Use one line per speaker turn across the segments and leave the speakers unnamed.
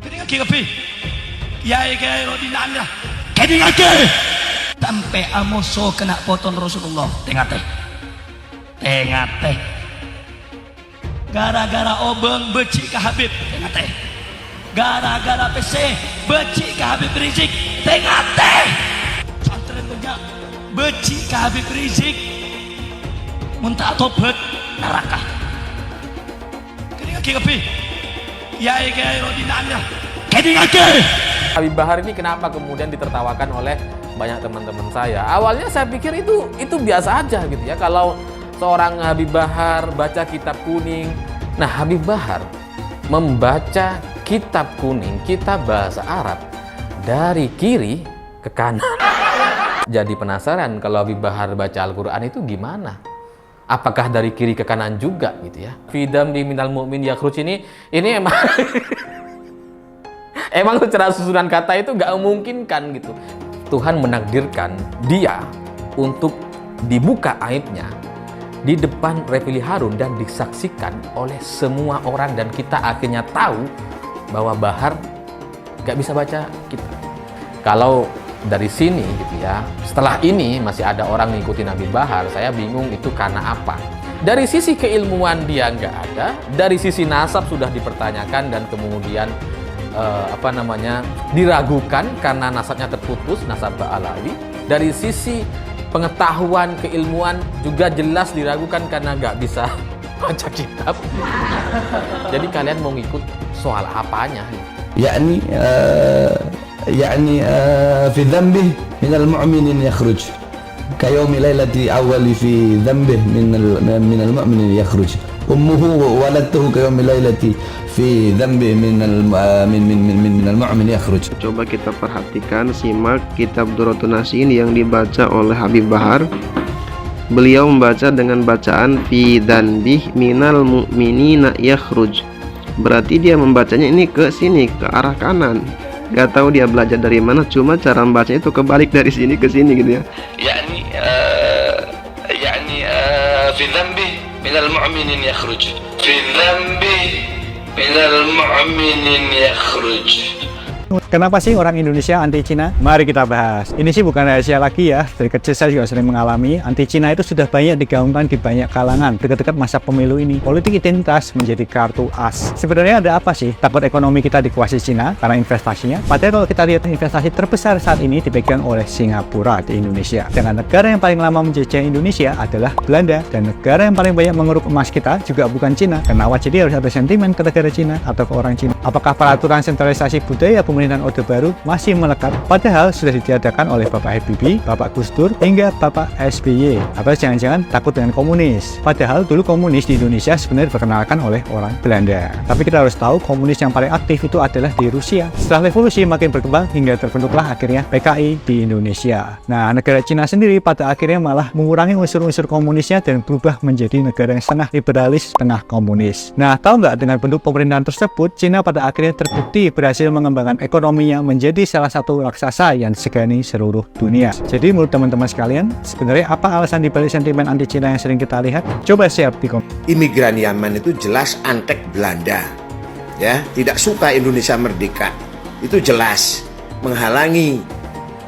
Kini kapi, kiai rodinanda. Kini lagi. Sampai amoso kena potong Rasulullah. Tengah teh. Gara-gara obeng beci ke Habib. Tengah teh. Gara-gara PC beci ke Habib Rizik. Tengah teh. Santren banyak beci ke Habib Rizik. Muntah tobat neraka. Kini kapi. Kiai rodinanda. Kini lagi.
Habib Bahar ini kenapa kemudian ditertawakan oleh banyak teman-teman saya? Awalnya saya pikir itu biasa aja gitu ya. Kalau seorang Habib Bahar baca kitab kuning. Nah, Habib Bahar membaca kitab kuning, kitab bahasa Arab dari kiri ke kanan. Jadi penasaran kalau Habib Bahar baca Al-Quran itu gimana? Apakah dari kiri ke kanan juga gitu ya? Fidam di minal mu'min yakhruj ini emang emang secara susunan kata itu nggak memungkinkan gitu. Tuhan menakdirkan dia untuk dibuka aibnya di depan Refili Harun dan disaksikan oleh semua orang, dan kita akhirnya tahu bahwa Bahar nggak bisa baca kitab. Kalau dari sini gitu ya, setelah ini masih ada orang ngikutin Habib Bahar, saya bingung itu karena apa. Dari sisi keilmuan dia nggak ada, dari sisi nasab sudah dipertanyakan dan kemudian diragukan karena nasabnya terputus, nasab Ba'alawi. Dari sisi pengetahuan keilmuan juga jelas diragukan karena nggak bisa baca kitab. Jadi kalian mau ngikut soal apanya?
يعني في ذنبه من المؤمن يخرج كيوم ليلة أول في ذنبه من المؤمن يخرج أمه ولدته كيوم ليلة في ذنبه من المؤمن يخرج.
Coba kita perhatikan, simak kitab Durratun Nasihin yang dibaca oleh Habib Bahar. Beliau membaca dengan bacaan fi dzanbih minal mu'minina yakhruj. Berarti dia membacanya ini ke sini, ke arah kanan. Gak tahu dia belajar dari mana, cuma cara membacanya itu kebalik dari sini ke sini gitu ya.
في ذنبه من المؤمن يخرج في ذنبه من المؤمن يخرج.
Kenapa sih orang Indonesia anti Cina? Mari kita bahas. Ini sih bukan rahasia lagi ya. Dari kecil saya juga sering mengalami. Anti Cina itu sudah banyak digaungkan di banyak kalangan. Dekat-dekat masa pemilu ini, politik identitas menjadi kartu as. Sebenarnya ada apa sih? Takut ekonomi kita dikuasai Cina karena investasinya? Padahal kalau kita lihat, investasi terbesar saat ini dipegang oleh Singapura di Indonesia. Dengan negara yang paling lama menjajah Indonesia adalah Belanda. Dan negara yang paling banyak mengeruk emas kita juga bukan Cina. Kenapa jadi harus ada sentimen ke negara Cina atau ke orang Cina? Apakah peraturan sentralisasi budaya pemerintahan Orde Baru masih melekat, padahal sudah ditiadakan oleh Bapak Habibie, Bapak Gus Dur, hingga Bapak SBY? Atau jangan-jangan takut dengan komunis? Padahal dulu komunis di Indonesia sebenarnya diperkenalkan oleh orang Belanda. Tapi kita harus tahu komunis yang paling aktif itu adalah di Rusia. Setelah revolusi makin berkembang hingga terbentuklah akhirnya PKI di Indonesia. Nah, negara Cina sendiri pada akhirnya malah mengurangi unsur-unsur komunisnya dan berubah menjadi negara yang setengah liberalis, setengah komunis. Nah, tahu nggak, dengan bentuk pemerintahan tersebut, Cina pada akhirnya terbukti berhasil mengembangkan ekonominya menjadi salah satu raksasa yang disegani seluruh dunia. Jadi menurut teman-teman sekalian, sebenarnya apa alasan dibalik sentimen anti Cina yang sering kita lihat? Coba share di komen.
Imigran Yaman itu jelas antek Belanda, ya, tidak suka Indonesia merdeka. Itu jelas menghalangi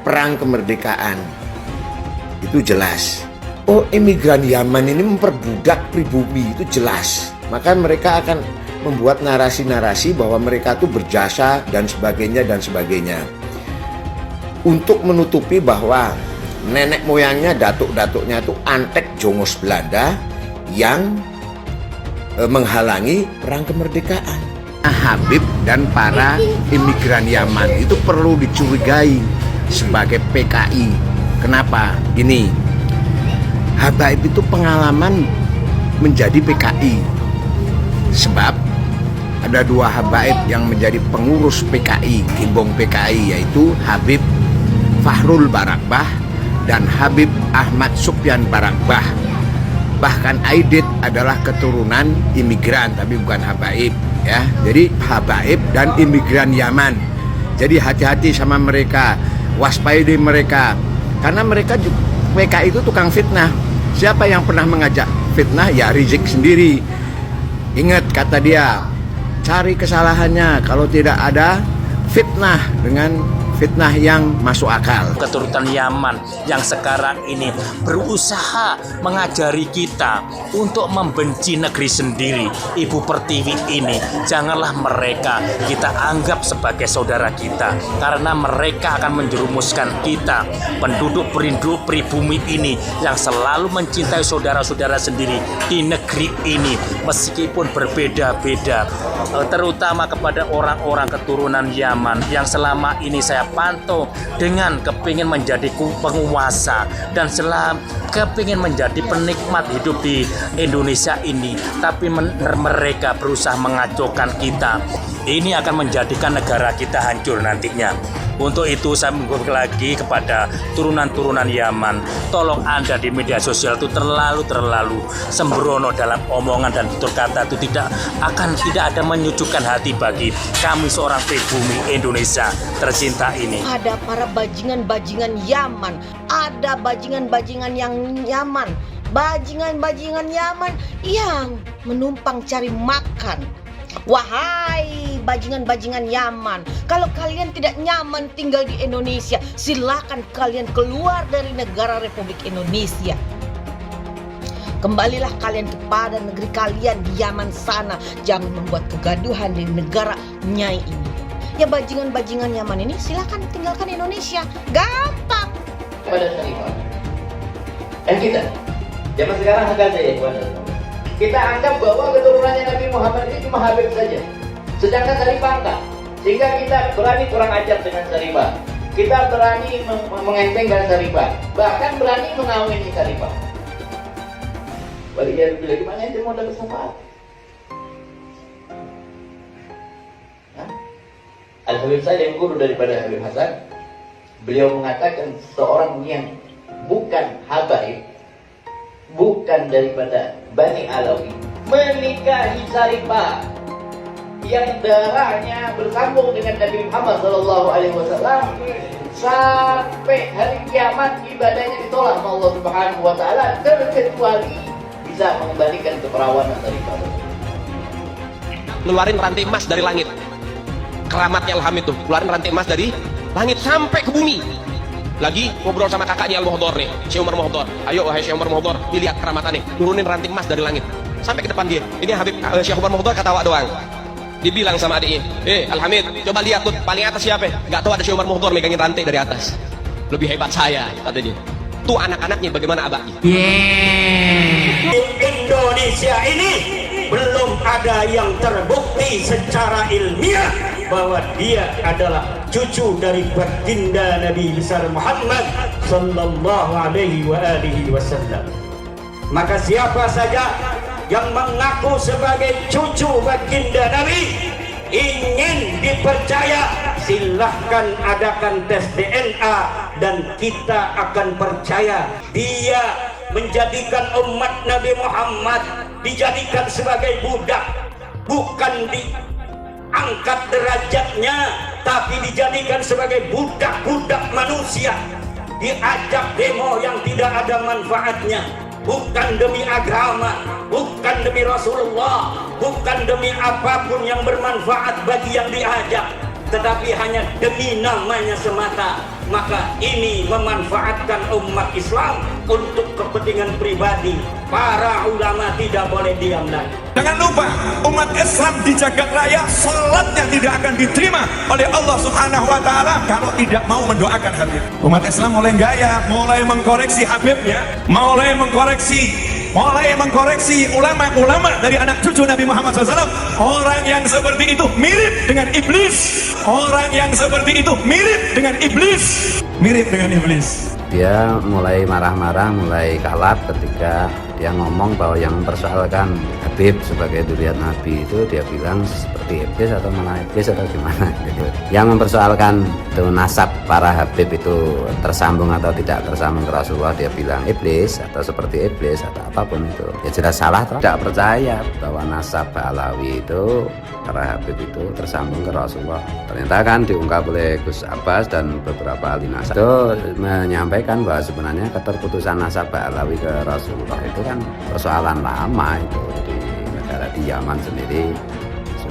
perang kemerdekaan. Itu jelas. Oh, imigran Yaman ini memperbudak pribumi, itu jelas. Maka mereka akan membuat narasi-narasi bahwa mereka itu berjasa dan sebagainya untuk menutupi bahwa nenek moyangnya, datuk-datuknya itu antek jongos Belanda yang menghalangi perang kemerdekaan. Habib dan para imigran Yaman itu perlu dicurigai sebagai PKI. Kenapa? Gini, Habib itu pengalaman menjadi PKI, sebab ada dua habaib yang menjadi pengurus PKI, gembong PKI, yaitu Habib Fahrul Barakbah dan Habib Ahmad Sufyan Barakbah. Bahkan Aidit adalah keturunan imigran, tapi bukan habaib, ya. Jadi habaib dan imigran Yaman. Jadi hati-hati sama mereka, waspadai mereka, karena mereka juga, PKI itu tukang fitnah. Siapa yang pernah mengajak fitnah? Ya Rizik sendiri. Ingat kata dia, cari kesalahannya. Kalau tidak ada, fitnah dengan fitnah yang masuk akal.
Keturunan Yaman yang sekarang ini berusaha mengajari kita untuk membenci negeri sendiri, Ibu Pertiwi ini. Janganlah mereka kita anggap sebagai saudara kita, karena mereka akan menjerumuskan kita, penduduk pribumi ini yang selalu mencintai saudara-saudara sendiri di negeri ini, meskipun berbeda-beda, terutama kepada orang-orang keturunan Yaman yang selama ini saya pantau dengan kepingin menjadi penguasa dan kepingin menjadi penikmat hidup di Indonesia ini, tapi mereka berusaha mengacaukan kita. Ini akan menjadikan negara kita hancur nantinya. Untuk itu saya mengutuk lagi kepada turunan-turunan Yaman, tolong Anda di media sosial itu terlalu sembrono dalam omongan dan tutur kata, itu tidak ada menyucikan hati bagi kami seorang pribumi Indonesia tercinta ini.
Ada para bajingan-bajingan Yaman, ada bajingan-bajingan yang Yaman, bajingan-bajingan Yaman yang menumpang cari makan. Wahai bajingan-bajingan Yaman, kalau kalian tidak nyaman tinggal di Indonesia, silakan kalian keluar dari negara Republik Indonesia. Kembalilah kalian kepada negeri kalian di Yaman sana. Jangan membuat kegaduhan di negara Nyai ini. Ya bajingan-bajingan Yaman ini silakan tinggalkan Indonesia. Gampang.
Pada Syarifah. Kita zaman sekarang agak saja kita anggap bahwa keturunannya Nabi Muhammad ini cuma Habib saja, sedangkan Syarifah enggak. Sehingga kita berani kurang ajar dengan Syarifah, kita berani mengentengkan Syarifah, bahkan berani mengawini Syarifah. Balik dari bila gimana itu mau dapat syafaat? Al-Habib Salim, guru daripada Habib Hasan, beliau mengatakan seorang yang bukan habaib, bukan daripada Bani Alawi, menikahi Syarifah yang darahnya bersambung dengan Nabi Muhammad SAW, sampai hari kiamat ibadahnya ditolak sama Allah Subhanahu wa Ta'ala, terkecuali bisa mengembalikan keperawanan Syarifah.
Ngeluarin rantai emas dari langit, keramatnya Al-Hamid tuh, keluarin rantai emas dari langit sampai ke bumi. Lagi ngobrol sama kakaknya Al-Muhdor nih, Syekh Umar Muhdor. Ayo wahai Syekh Umar Muhdor, dilihat keramatannya, turunin ranting emas dari langit sampai ke depan dia. Ini Habib Syekh Umar Muhdor ketawa doang. Dibilang sama adiknya, Al-Hamid, coba lihat tuh paling atas siapa? Gak tahu ada Syekh Umar Muhdor megangin rantai dari atas. Lebih hebat saya, kata dia. Tuh anak-anaknya bagaimana abahnya.
Indonesia ini belum ada yang terbukti secara ilmiah bahwa dia adalah cucu dari baginda Nabi besar Muhammad sallallahu alaihi wasallam. Maka siapa saja yang mengaku sebagai cucu baginda Nabi ingin dipercaya, silahkan adakan tes DNA dan kita akan percaya dia menjadikan umat Nabi Muhammad dijadikan sebagai budak, bukan diangkat derajatnya, tapi dijadikan sebagai budak-budak manusia, diajak demo yang tidak ada manfaatnya, bukan demi agama, bukan demi Rasulullah, bukan demi apapun yang bermanfaat bagi yang diajak, tetapi hanya demi namanya semata. Maka ini memanfaatkan umat Islam untuk kepentingan pribadi. Para ulama tidak boleh diam lagi.
Jangan lupa, umat Islam di jagat raya salatnya tidak akan diterima oleh Allah Subhanahu wa Ta'ala kalau tidak mau mendoakan Habib. Umat Islam mulai gaya, mulai mengkoreksi Habibnya, mulai mengkoreksi ulama-ulama dari anak cucu Nabi Muhammad SAW. Orang yang seperti itu mirip dengan iblis. Orang yang seperti itu mirip dengan iblis. Mirip dengan iblis.
Dia mulai marah-marah, mulai kalap ketika dia ngomong bahwa yang mempersoalkan Habib sebagai duriat Nabi itu dia bilang seperti iblis atau malah iblis atau gimana gitu. Yang mempersoalkan itu nasab para Habib itu tersambung atau tidak tersambung ke Rasulullah, dia bilang iblis atau seperti iblis atau apapun itu. Ya jelas salah, tidak percaya bahwa nasab Alawi itu para Habib itu tersambung ke Rasulullah. Ternyata kan diungkap oleh Gus Abbas dan beberapa ahli nasab itu menyampaikan bahwa sebenarnya keterputusan nasab Alawi ke Rasulullah itu kan persoalan lama itu di negara di Yaman sendiri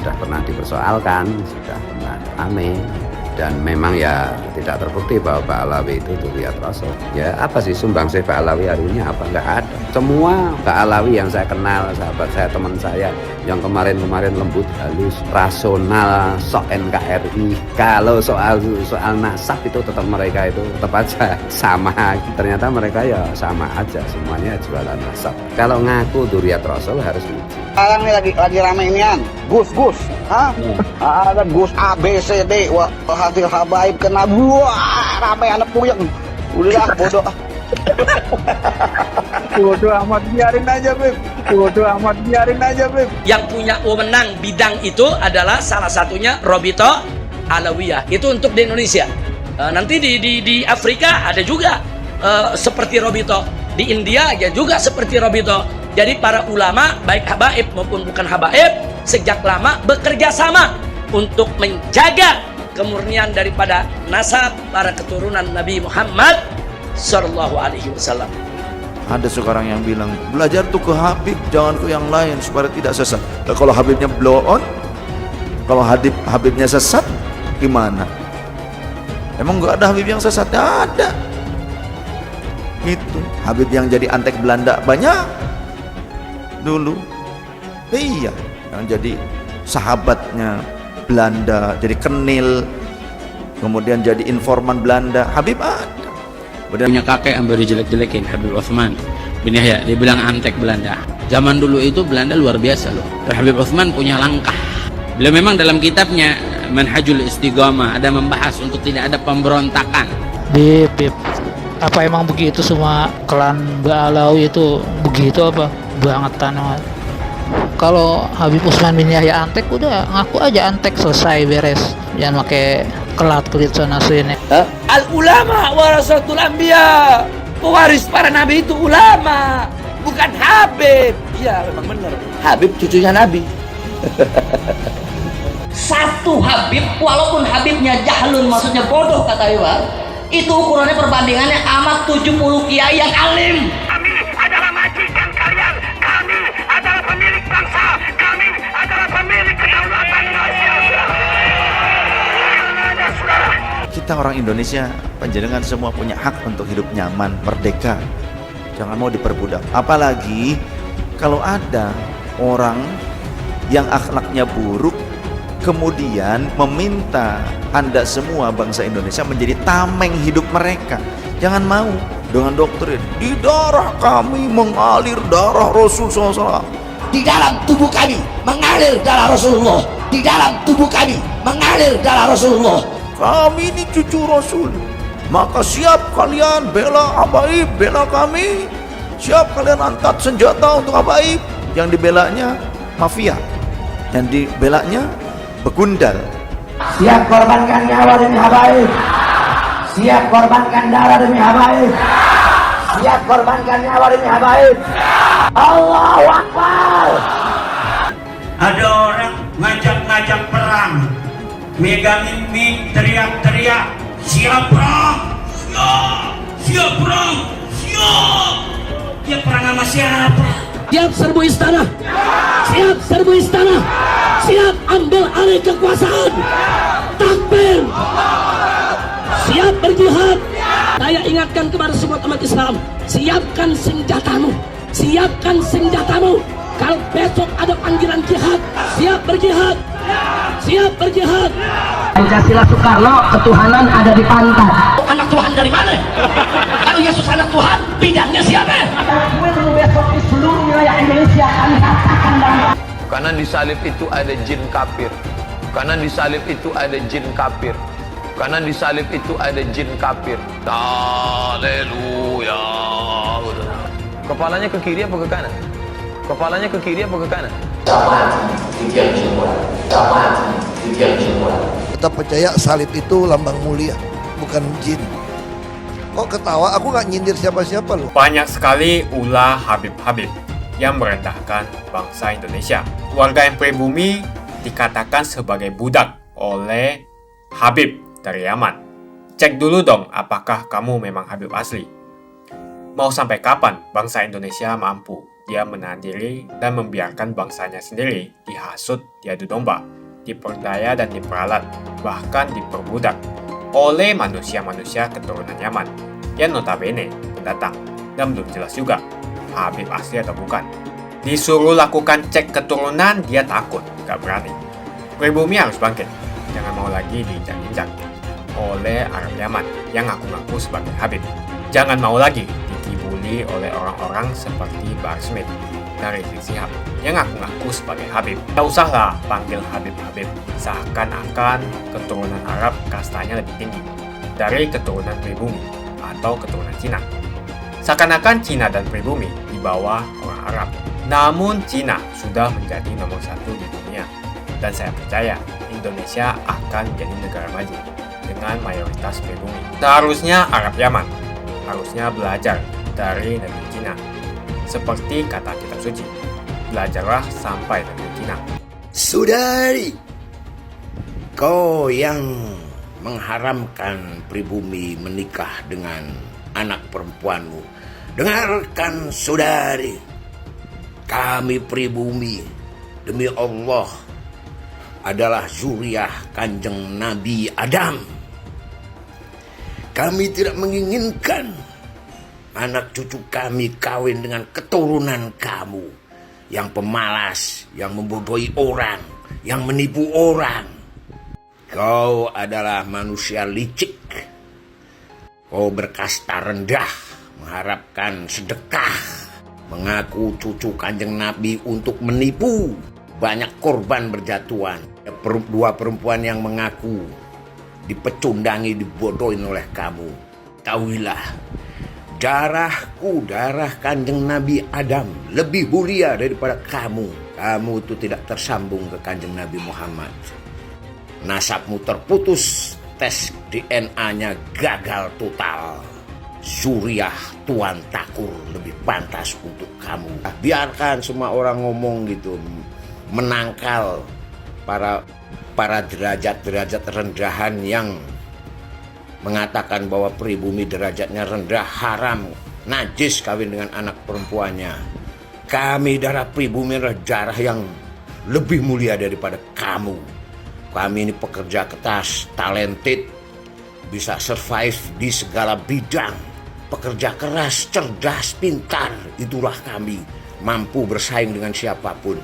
sudah pernah dipersoalkan, sudah pernah rame. Dan memang ya tidak terbukti bahwa Pak Alawi itu dzurriyyat Rasul. Ya apa sih sumbangsih Pak Alawi hari ini? Apa nggak ada? Semua Pak Alawi yang saya kenal, sahabat saya, teman saya, yang kemarin lembut, halus, rasional, sok NKRI. Kalau soal nasab itu tetap mereka itu tetap aja sama. Ternyata mereka ya sama aja, semuanya jualan nasab. Kalau ngaku dzurriyyat Rasul harus diuji.
Sekarang nih lagi rame inian, Gus, ada Gus A, B, C, D, wah hasil habaib kena wah rame anak puyeng, udah bodoh. Bodoh amat biarin aja Beb.
Yang punya wewenang bidang itu adalah salah satunya Robito Alawiyah, itu untuk di Indonesia. Nanti di Afrika ada juga seperti Robito, di India ya juga seperti Robito. Jadi para ulama baik habaib maupun bukan habaib sejak lama bekerja sama untuk menjaga kemurnian daripada nasab para keturunan Nabi Muhammad Sallallahu Alaihi Wasallam.
Ada sekarang yang bilang belajar tuh ke Habib, jangan ke yang lain supaya tidak sesat. Nah, kalau Habibnya blow on, kalau Habibnya sesat gimana? Emang nggak ada Habib yang sesat? Ada. Itu Habib yang jadi antek Belanda banyak dulu. Iya, yang jadi sahabatnya Belanda, jadi kenil, kemudian jadi informan Belanda. Habib ada.
Punya kakek yang baru jelek-jelekin, Habib Utsman bin Yahya, dia bilang antek Belanda. Zaman dulu itu Belanda luar biasa loh. Habib Utsman punya langkah. Beliau memang dalam kitabnya Manhajul Istiqamah ada membahas untuk tidak ada pemberontakan.
Bib, apa emang begitu semua klan Ba'alawi itu begitu apa? Bangetan banget. Kalau Habib Utsman bin Yahya antek, udah ngaku aja antek, selesai beres. Jangan pakai kelat-kelit sana sini.
Al ulama warasatul anbiya. Pewaris para nabi itu ulama, bukan Habib. Iya, memang benar. Habib cucunya Nabi.
Satu Habib, walaupun Habibnya jahlun, maksudnya bodoh kata Iwan, itu ukurannya perbandingannya amat 70 kiai yang alim.
Kami adalah majikan kalian, kami adalah pemilik bangsa, kami adalah pemilik kedaulatan nasional.
Kita orang Indonesia, panjenengan semua punya hak untuk hidup nyaman, merdeka. Jangan mau diperbudak. Apalagi kalau ada orang yang akhlaknya buruk kemudian meminta Anda semua bangsa Indonesia menjadi tameng hidup mereka. Jangan mau dengan doktrin di darah kami mengalir darah Rasul SAW.
Di dalam tubuh kami mengalir darah Rasulullah. Di dalam tubuh kami mengalir darah Rasulullah.
Kami ini cucu Rasul, maka siap kalian bela habaib, bela kami. Siap kalian angkat senjata untuk habaib. Yang dibelanya mafia, yang dibelanya begundal.
Siap korbankan nyawa demi habaib. Siap korbankan darah demi habaib. Siap korbankan nyawa demi habaib. Allahu Akbar.
Ada orang ngajak-ngajak perang, megangin mic, teriak-teriak, siap perang, siap perang, siap. Dia perang sama siapa?
Siap serbu istana. Siap serbu istana. Siap ambil alih kekuasaan. Takbir. Siap berjihad. Saya ingatkan kepada semua umat Islam, siapkan senjatamu. Siapkan senjatamu. Kalau besok ada panggilan jihad, siap berjihad. Siap berjihad.
Pancasila Soekarno, ketuhanan ada di pantat.
Anak Tuhan dari mana? Kalau Yesus anak Tuhan, bidangnya siapa?
Besok di seluruh wilayah Indonesia kami katakan dalam.
Karena di salib itu ada jin kafir. Karena di salib itu ada jin kafir. Karena di salib itu ada jin kafir. Haleluya. Kepalanya ke kiri apa ke kanan? Kepalanya ke kiri apa ke kanan?
Kita percaya salib itu lambang mulia, bukan jin. Kok ketawa? Aku nggak nyindir siapa-siapa loh.
Banyak sekali ulah Habib-Habib yang merendahkan bangsa Indonesia. Warga yang pribumi dikatakan sebagai budak oleh Habib dari Yaman. Cek dulu dong apakah kamu memang Habib asli. Mau sampai kapan bangsa Indonesia mampu dia menahan diri dan membiarkan bangsanya sendiri dihasut, diadu domba, diperdaya dan diperalat, bahkan diperbudak oleh manusia-manusia keturunan Yaman yang notabene pendatang dan belum jelas juga Habib asli atau bukan. Disuruh lakukan cek keturunan, dia takut, gak berani. Pribumi harus bangkit, jangan mau lagi diinjak-injak oleh Arab Yaman yang ngaku-ngaku sebagai Habib. Jangan mau lagi dikibuli oleh orang-orang seperti Bahar Smith dari Rizik Syihab yang ngaku-ngaku sebagai Habib. Tak usahlah panggil Habib-Habib, seakan-akan keturunan Arab kastanya lebih tinggi dari keturunan pribumi atau keturunan Cina. Seakan-akan Cina dan pribumi di bawah orang Arab. Namun Cina sudah menjadi nomor 1 di dunia, dan saya percaya Indonesia akan menjadi negara maju dengan mayoritas pribumi. Seharusnya Arab Yaman harusnya belajar dari negeri Cina. Seperti kata kitab suci, belajarlah sampai negeri Cina.
Saudari, kau yang mengharamkan pribumi menikah dengan anak perempuanmu, dengarkan saudari, kami pribumi demi Allah adalah zuriat Kanjeng Nabi Adam. Kami tidak menginginkan anak cucu kami kawin dengan keturunan kamu yang pemalas, yang membodohi orang, yang menipu orang. Kau adalah manusia licik. Kau berkasta rendah, mengharapkan sedekah, mengaku cucu Kanjeng Nabi untuk menipu. Banyak korban berjatuhan. Dua perempuan yang mengaku dipecundangi, dibodohin oleh kamu. Tahuilah, darahku, darah Kanjeng Nabi Adam lebih mulia daripada kamu. Kamu itu tidak tersambung ke Kanjeng Nabi Muhammad. Nasabmu terputus, tes DNA-nya gagal total. Zuriat Tuan Takur lebih pantas untuk kamu. Biarkan semua orang ngomong gitu, menangkal para derajat-derajat rendahan yang mengatakan bahwa pribumi derajatnya rendah, haram, najis kawin dengan anak perempuannya. Kami darah pribumi adalah darah yang lebih mulia daripada kamu. Kami ini pekerja keras, talented, bisa survive di segala bidang. Pekerja keras, cerdas, pintar, itulah kami. Mampu bersaing dengan siapapun.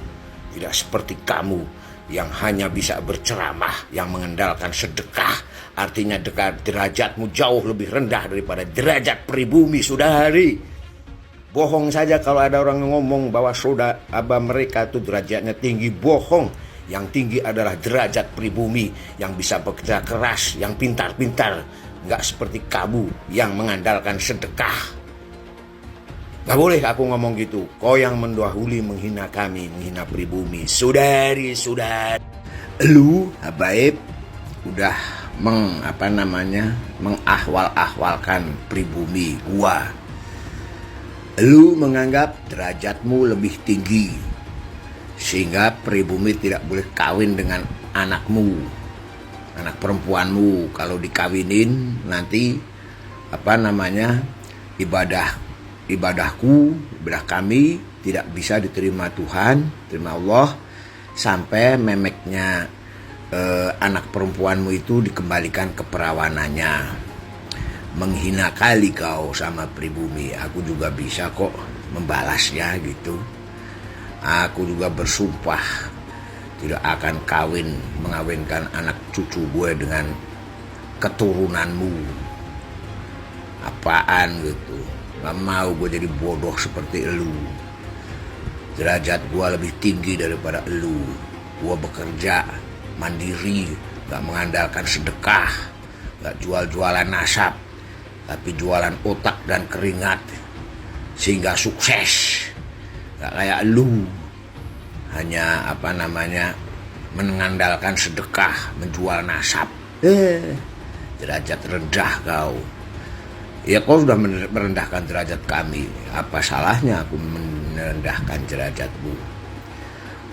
Tidak seperti kamu yang hanya bisa berceramah, yang mengandalkan sedekah. Artinya derajatmu jauh lebih rendah daripada derajat pribumi, saudari. Bohong saja kalau ada orang ngomong bahwa mereka itu derajatnya tinggi. Bohong. Yang tinggi adalah derajat pribumi yang bisa bekerja keras, yang pintar-pintar. Nggak seperti kamu yang mengandalkan sedekah. Gak boleh aku ngomong gitu. Kau yang mendahului menghina kami, menghina pribumi. Saudari-saudari, lu habaib udah mengahwal-ahwalkan pribumi gua. Lu menganggap derajatmu lebih tinggi, sehingga pribumi tidak boleh kawin dengan anakmu, anak perempuanmu. Kalau dikawinin nanti ibadahku, ibadah kami tidak bisa diterima Tuhan, terima Allah, sampai memeknya anak perempuanmu itu dikembalikan ke perawanannya. Menghina kali kau sama pribumi. Aku juga bisa kok membalasnya gitu. Aku juga bersumpah tidak akan mengawinkan anak cucu gue dengan keturunanmu. Apaan gitu. Gak mau gue jadi bodoh seperti elu. Derajat gue lebih tinggi daripada elu. Gue bekerja mandiri, gak mengandalkan sedekah, gak jual-jualan nasab, tapi jualan otak dan keringat, sehingga sukses. Gak kayak elu, hanya mengandalkan sedekah, menjual nasab. Derajat rendah kau. Ya kau sudah merendahkan derajat kami. Apa salahnya aku merendahkan derajatmu?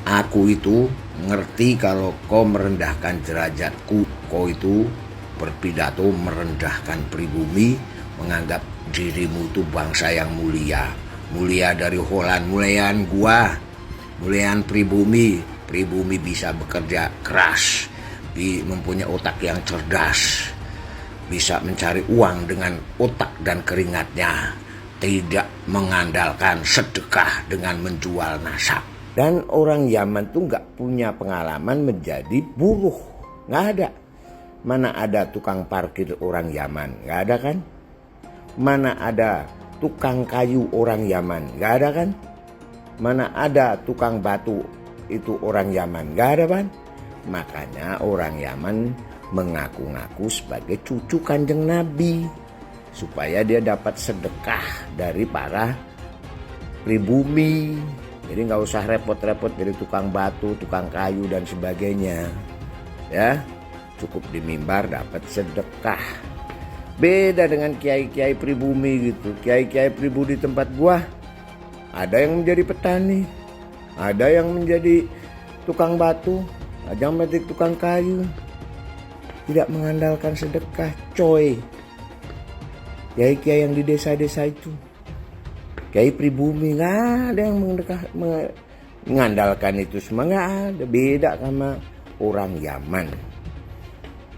Aku itu ngerti kalau kau merendahkan derajatku. Kau itu berpidato merendahkan pribumi, menganggap dirimu itu bangsa yang mulia. mulia dari Holland, muliaan gua, muliaan pribumi. Pribumi bisa bekerja keras, mempunyai otak yang cerdas, bisa mencari uang dengan otak dan keringatnya, tidak mengandalkan sedekah dengan menjual nasab. Dan orang Yaman tuh nggak punya pengalaman menjadi buruh, nggak ada. Mana ada tukang parkir orang Yaman? Nggak ada kan? Mana ada tukang kayu orang Yaman? Nggak ada kan? Mana ada tukang batu itu orang Yaman? Nggak ada kan? Makanya orang Yaman mengaku-ngaku sebagai cucu Kanjeng Nabi supaya dia dapat sedekah dari para pribumi. Jadi nggak usah repot-repot dari tukang batu, tukang kayu dan sebagainya. Ya. Cukup di mimbar dapat sedekah. Beda dengan kiai-kiai pribumi gitu. Kiai-kiai pribumi di tempat gua ada yang menjadi petani, ada yang menjadi tukang batu, ada yang menjadi tukang kayu. Tidak mengandalkan sedekah, coy. Kiai-kiai yang di desa-desa itu, kiai pribumi nggak ada yang mengandalkan itu semua, nggak ada. Beda sama orang Yaman.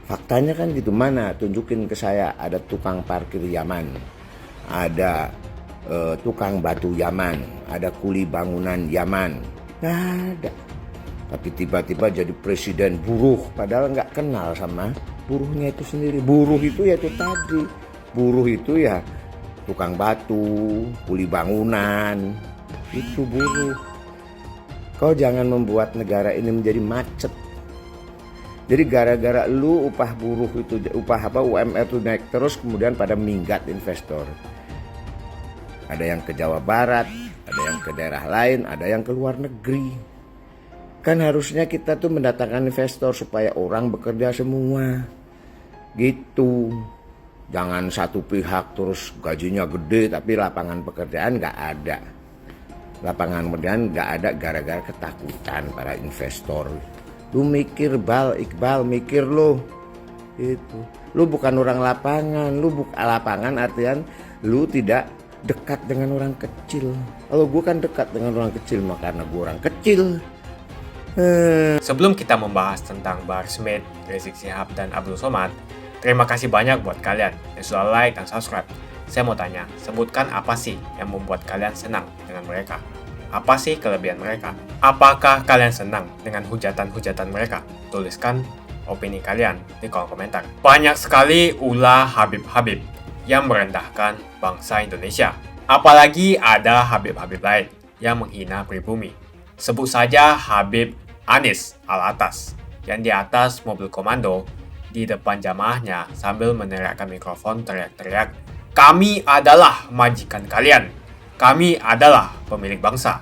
Faktanya kan gitu. Mana tunjukin ke saya ada tukang parkir Yaman, ada tukang batu Yaman, ada kuli bangunan Yaman. Nggak ada. Tapi tiba-tiba jadi presiden buruh, padahal nggak kenal sama buruhnya itu sendiri. Buruh itu ya itu tadi, buruh itu ya tukang batu, kuli bangunan, itu buruh. Kau jangan membuat negara ini menjadi macet. Jadi gara-gara lu upah buruh itu, UMR itu naik terus, kemudian pada minggat investor. Ada yang ke Jawa Barat, ada yang ke daerah lain, ada yang ke luar negeri. Kan harusnya kita tuh mendatangkan investor supaya orang bekerja semua. Gitu. Jangan satu pihak terus gajinya gede tapi lapangan pekerjaan nggak ada. Lapangan pekerjaan nggak ada gara-gara ketakutan para investor. Lu mikir Iqbal mikir lo. Itu. Lu bukan orang lapangan, lu bukan lapangan artian lu tidak dekat dengan orang kecil. Kalau gue kan dekat dengan orang kecil, maka karena gue orang kecil.
Sebelum kita membahas tentang Bahar Smith, Rizik Syihab, dan Abdul Somad, terima kasih banyak buat kalian yang sudah like dan subscribe. Saya mau tanya, sebutkan apa sih yang membuat kalian senang dengan mereka? Apa sih kelebihan mereka? Apakah kalian senang dengan hujatan-hujatan mereka? Tuliskan opini kalian di kolom komentar. Banyak sekali ulah Habib-Habib yang merendahkan bangsa Indonesia. Apalagi ada Habib-Habib lain yang menghina pribumi. Sebut saja Habib Anies Alatas yang di atas mobil komando di depan jamaahnya sambil meneriakkan mikrofon teriak-teriak, "Kami adalah majikan kalian. Kami adalah pemilik bangsa.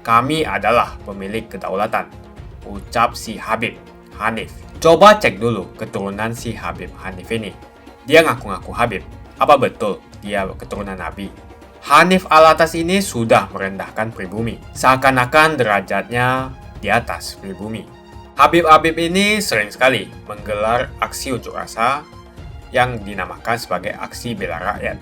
Kami adalah pemilik kedaulatan." Ucap si Habib Hanif. Coba cek dulu keturunan si Habib Hanif ini. Dia ngaku-ngaku Habib. Apa betul dia keturunan Nabi? Hanif Alatas ini sudah merendahkan pribumi. Seakan-akan derajatnya di atas pribumi. Habib-habib ini sering sekali menggelar aksi unjuk rasa yang dinamakan sebagai aksi bela rakyat.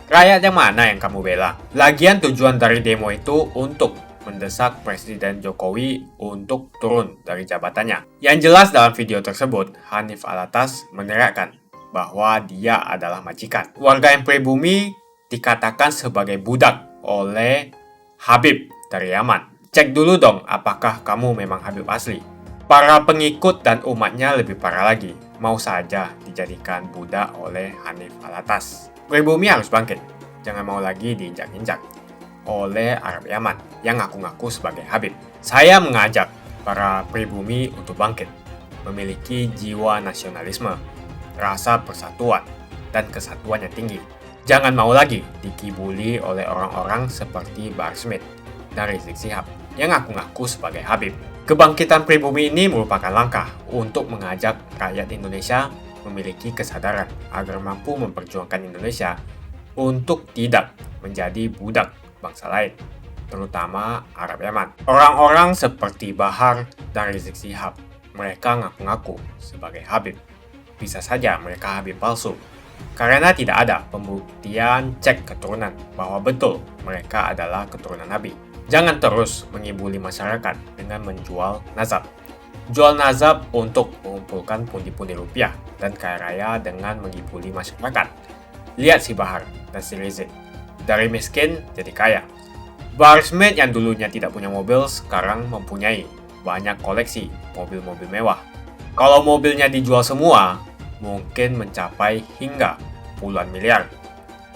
Rakyat yang mana yang kamu bela? Lagian tujuan dari demo itu untuk mendesak Presiden Jokowi untuk turun dari jabatannya. Yang jelas dalam video tersebut, Hanif Alatas meneriakkan bahwa dia adalah majikan. Warga yang pribumi dikatakan sebagai budak oleh Habib dari Yaman. Cek dulu dong apakah kamu memang Habib asli. Para pengikut dan umatnya lebih parah lagi, mau saja dijadikan budak oleh Hanif Alatas. Pribumi harus bangkit, jangan mau lagi diinjak-injak oleh Arab Yaman yang ngaku-ngaku sebagai Habib. Saya mengajak para pribumi untuk bangkit, memiliki jiwa nasionalisme, rasa persatuan, dan kesatuan yang tinggi. Jangan mau lagi dikibuli oleh orang-orang seperti Bahar Smith dan Rizik Syihab yang ngaku-ngaku sebagai Habib. Kebangkitan pribumi ini merupakan langkah untuk mengajak rakyat Indonesia memiliki kesadaran agar mampu memperjuangkan Indonesia untuk tidak menjadi budak bangsa lain, terutama Arab Yaman. Orang-orang seperti Bahar dan Rizik Syihab, mereka ngaku-ngaku sebagai Habib. Bisa saja mereka Habib palsu, karena tidak ada pembuktian cek keturunan bahwa betul mereka adalah keturunan Nabi. Jangan terus mengibuli masyarakat dengan menjual nazab. Jual nazab untuk mengumpulkan pundi-pundi rupiah dan kaya raya dengan mengibuli masyarakat. Lihat si Bahar dan si Rizik. Dari miskin jadi kaya. Bahar Smith yang dulunya tidak punya mobil sekarang mempunyai banyak koleksi mobil-mobil mewah. Kalau mobilnya dijual semua, mungkin mencapai hingga puluhan miliar.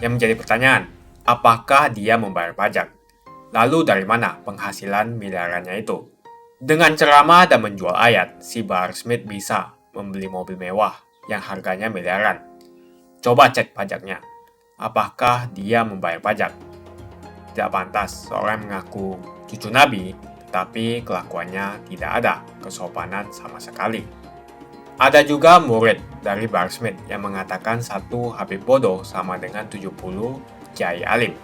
Yang menjadi pertanyaan, apakah dia membayar pajak? Lalu dari mana penghasilan miliarannya itu? Dengan ceramah dan menjual ayat, si Bahar Smith bisa membeli mobil mewah yang harganya miliaran. Coba cek pajaknya. Apakah dia membayar pajak? Tidak pantas seorang mengaku cucu Nabi, tetapi kelakuannya tidak ada kesopanan sama sekali. Ada juga murid dari Bahar Smith yang mengatakan satu Habib bodoh sama dengan 70 kiai alim.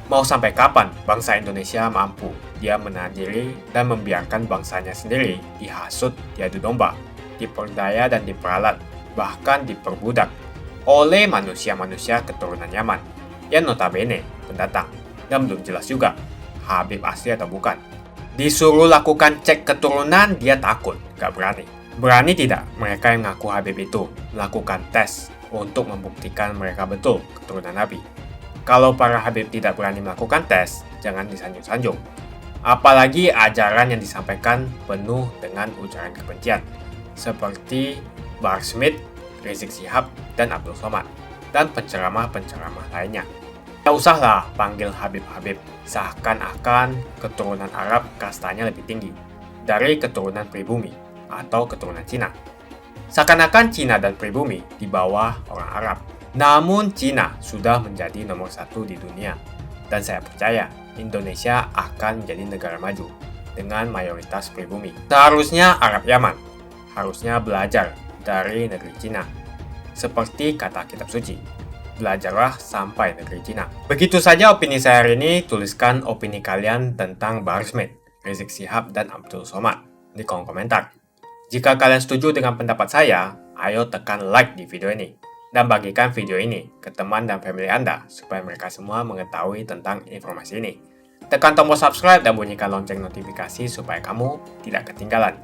Mau sampai kapan bangsa Indonesia mampu dia menahan diri dan membiarkan bangsanya sendiri dihasut, diadu domba, diperdaya dan diperalat, bahkan diperbudak oleh manusia-manusia keturunan Yaman yang notabene pendatang dan belum jelas juga Habib asli atau bukan. Disuruh lakukan cek keturunan dia takut, gak berani. Berani tidak mereka yang ngaku Habib itu melakukan tes untuk membuktikan mereka betul keturunan Nabi? Kalau para Habib tidak berani melakukan tes, jangan disanjung-sanjung. Apalagi ajaran yang disampaikan penuh dengan ujaran kebencian, seperti Bahar Smith, Rizik Syihab, dan Abdul Somad, dan penceramah-penceramah lainnya. Tak usahlah panggil Habib-Habib, seakan-akan keturunan Arab kastanya lebih tinggi dari keturunan pribumi atau keturunan Cina. Seakan-akan Cina dan pribumi di bawah orang Arab. Namun Cina sudah menjadi nomor 1 di dunia, dan saya percaya Indonesia akan menjadi negara maju dengan mayoritas pribumi. Seharusnya Arab Yaman harusnya belajar dari negeri Cina. Seperti kata kitab suci, belajarlah sampai negeri Cina. Begitu saja opini saya hari ini. Tuliskan opini kalian tentang Bahar Smith, Rizik Syihab, dan Abdul Somad di kolom komentar. Jika kalian setuju dengan pendapat saya, ayo tekan like di video ini. Dan bagikan video ini ke teman dan family Anda supaya mereka semua mengetahui tentang informasi ini. Tekan tombol subscribe dan bunyikan lonceng notifikasi supaya kamu tidak ketinggalan